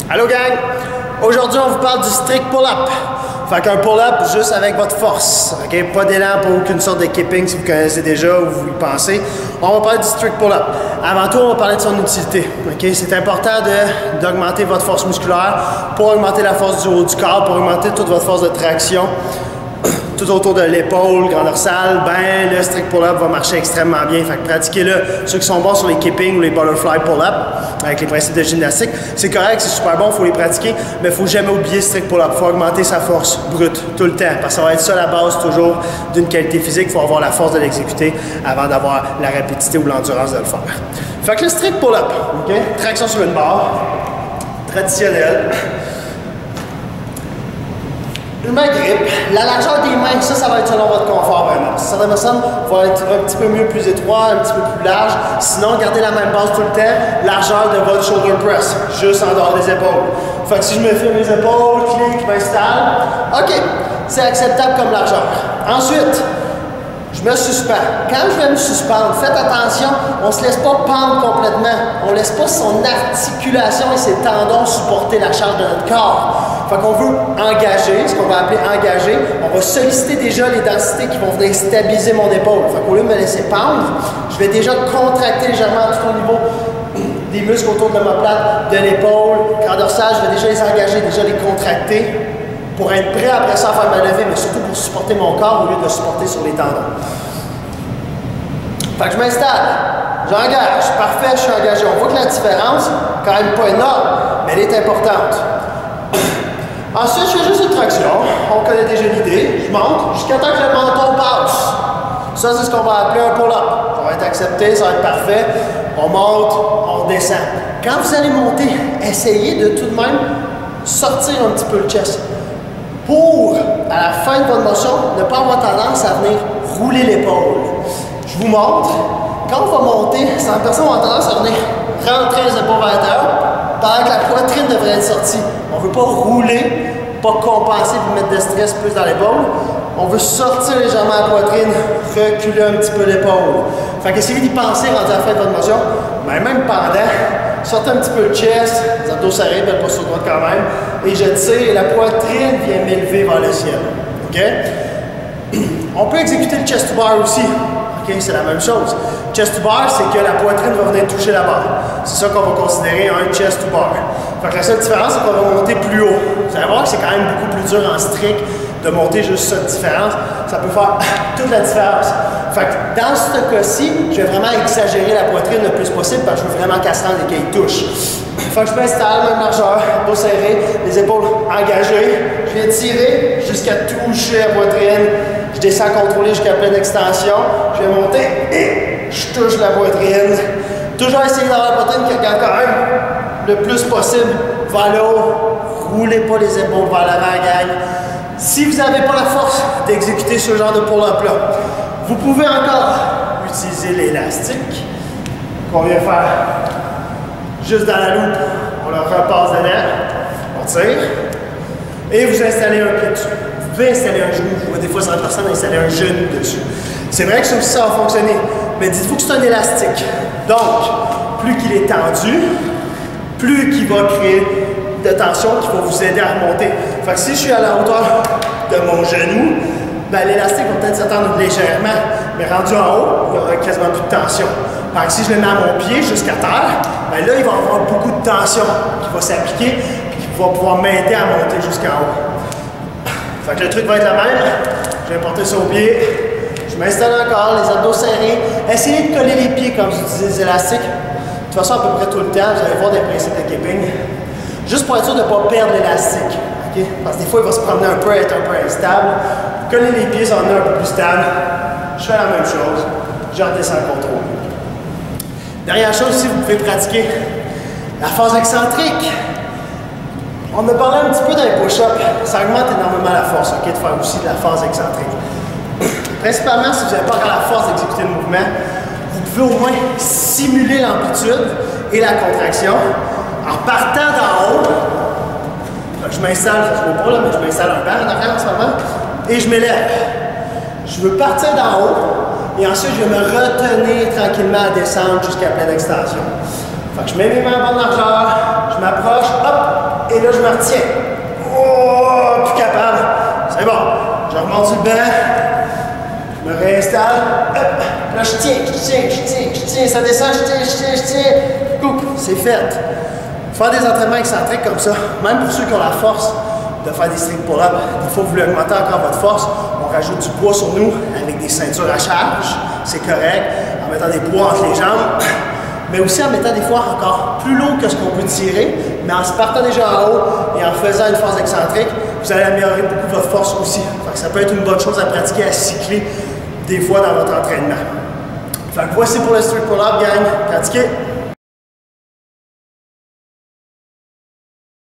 Allô gang! Aujourd'hui on vous parle du strict pull-up. Fait qu'un pull-up juste avec votre force. Okay? Pas d'élan, pas aucune sorte de keeping si vous connaissez déjà ou vous y pensez. On va parler du strict pull-up. Avant tout, on va parler de son utilité. Okay? C'est important d'augmenter votre force musculaire pour augmenter la force du haut du corps, pour augmenter toute votre force de traction. Tout autour de l'épaule, grande dorsale, ben le strict pull-up va marcher extrêmement bien. Fait que pratiquez-le. Ceux qui sont bons sur les keeping ou les butterfly pull-up, avec les principes de gymnastique, c'est correct, c'est super bon, il faut les pratiquer, mais il ne faut jamais oublier strict pull-up. Il faut augmenter sa force brute tout le temps, parce que ça va être ça la base toujours d'une qualité physique. Il faut avoir la force de l'exécuter avant d'avoir la rapidité ou l'endurance de le faire. Fait que le strict pull-up, okay? Traction sur une barre, traditionnelle. Ma grippe, la largeur des mains, ça va être selon votre confort vraiment. Certaines personnes vont être un petit peu mieux plus étroit, un petit peu plus large. Sinon, gardez la même base tout le temps, largeur de votre shoulder press, juste en dehors des épaules. Fait que si je me fais mes épaules, clique, je m'installe, ok, c'est acceptable comme largeur. Ensuite, je me suspends. Quand je vais me suspendre, faites attention, on ne se laisse pas pendre complètement. On ne laisse pas son articulation et ses tendons supporter la charge de notre corps. Fait qu'on veut engager, ce qu'on va appeler engager. On va solliciter déjà les densités qui vont venir stabiliser mon épaule. Fait qu'au lieu de me laisser pendre, je vais déjà contracter légèrement tout au niveau des muscles autour de l'omoplate, de l'épaule, grande dorsale. Je vais déjà les engager, déjà les contracter pour être prêt après ça à faire ma levée, mais surtout pour supporter mon corps au lieu de le supporter sur les tendons. Fait que je m'installe, j'engage, parfait, je suis engagé. On voit que la différence, quand même pas énorme, mais elle est importante. Ensuite, je fais juste une traction. On connaît déjà l'idée. Je monte jusqu'à temps que le menton passe. Ça, c'est ce qu'on va appeler un pull-up. Ça va être accepté, ça va être parfait. On monte, on redescend. Quand vous allez monter, essayez de tout de même sortir un petit peu le chest. Pour, à la fin de votre motion, ne pas avoir tendance à venir rouler l'épaule. Je vous montre. Quand on va monter, certaines personnes vont avoir tendance à venir rentrer les épaules vers l'intérieur, pendant que la poitrine devrait être sortie. On ne veut pas rouler, pas compenser pour mettre de stress plus dans l'épaule. On veut sortir légèrement la poitrine, reculer un petit peu l'épaule. Fait qu'essayez d'y penser rendu à la fin de votre motion, mais même pendant, sortez un petit peu le chest, les abdos serrés, mais pas sur le droit quand même, et je tire, et la poitrine vient m'élever vers le ciel. Okay? On peut exécuter le chest to bar aussi. Okay? C'est la même chose. Chest to bar, c'est que la poitrine va venir toucher la barre. C'est ça qu'on va considérer un chest to bar. Fait que la seule différence, c'est qu'on va monter plus haut. Vous allez voir que c'est quand même beaucoup plus dur en strict de monter juste cette différence. Ça peut faire toute la différence. Fait que dans ce cas-ci, je vais vraiment exagérer la poitrine le plus possible parce que je veux vraiment qu'elle se rende et qu'elle touche. Fait que je m'installe, même largeur, dos serré, les épaules engagées. Je viens tirer jusqu'à toucher la poitrine. Je descends contrôlé jusqu'à pleine extension. Je vais monter et je touche la poitrine. Toujours essayer d'avoir la poitrine qui regarde quand même le plus possible vers le haut. Roulez pas les épaules vers l'avant, gang. Si vous n'avez pas la force d'exécuter ce genre de pull-up là, vous pouvez encore utiliser l'élastique qu'on vient faire juste dans la loupe. On le repasse dedans, on tire et vous installez un pied dessus. Vous pouvez installer un genou. Je vois des fois certaines personnes installer un genou dessus. C'est vrai que ça aussi ça va fonctionner, mais dites-vous que c'est un élastique. Donc, plus qu'il est tendu, plus qu'il va créer de tension qui va vous aider à remonter. Fait que si je suis à la hauteur de mon genou, ben, l'élastique va peut-être s'étendre légèrement, mais rendu en haut, il y aura quasiment plus de tension. Par exemple, si je le mets à mon pied jusqu'à terre, ben là, il va y avoir beaucoup de tension qui va s'appliquer et qui va pouvoir m'aider à monter jusqu'en haut. Fait que le truc va être le même. Je vais porter ça au pied. Je m'installe encore, les abdos serrés. Essayez de coller les pieds quand vous utilisez les élastiques. De toute façon, à peu près tout le temps, vous allez voir des principes de keeping. Juste pour être sûr de ne pas perdre l'élastique. Okay? Parce que des fois, il va se promener un peu, être un peu instable. Coller les pieds, ça en est un peu plus stable. Je fais la même chose. Je redescends le contrôle. Dernière chose, si vous pouvez pratiquer la phase excentrique. On a parlé un petit peu d'un push-up. Ça augmente énormément la force, okay, de faire aussi de la phase excentrique. Principalement, si vous n'avez pas encore la force d'exécuter le mouvement, vous pouvez au moins simuler l'amplitude et la contraction en partant d'en haut. Je m'installe, je ne vois pas là, mais je m'installe un banc en arrière en ce moment, et je m'élève. Je veux partir d'en haut, et ensuite je vais me retenir tranquillement à descendre jusqu'à pleine extension. Fait que je mets mes mains en bonne largeur, je m'approche, hop, et là, je me retiens. Oh, plus capable. C'est bon. Je remonte sur le banc. Je me réinstalle. Hop. Là, je tiens. Ça descend, je tiens. Coupe. C'est fait. Faire des entraînements excentriques comme ça, même pour ceux qui ont la force de faire des strict pull-ups, il faut que vous voulez augmenter encore votre force. On rajoute du poids sur nous avec des ceintures à charge. C'est correct. En mettant des poids entre les jambes. Mais aussi en mettant des fois encore plus lourd que ce qu'on peut tirer, mais en se partant déjà en haut et en faisant une force excentrique, vous allez améliorer beaucoup votre force aussi. Fait que ça peut être une bonne chose à pratiquer, à cycler des fois dans votre entraînement. Fait que voici pour le strict pull-up, gang. Pratiquez!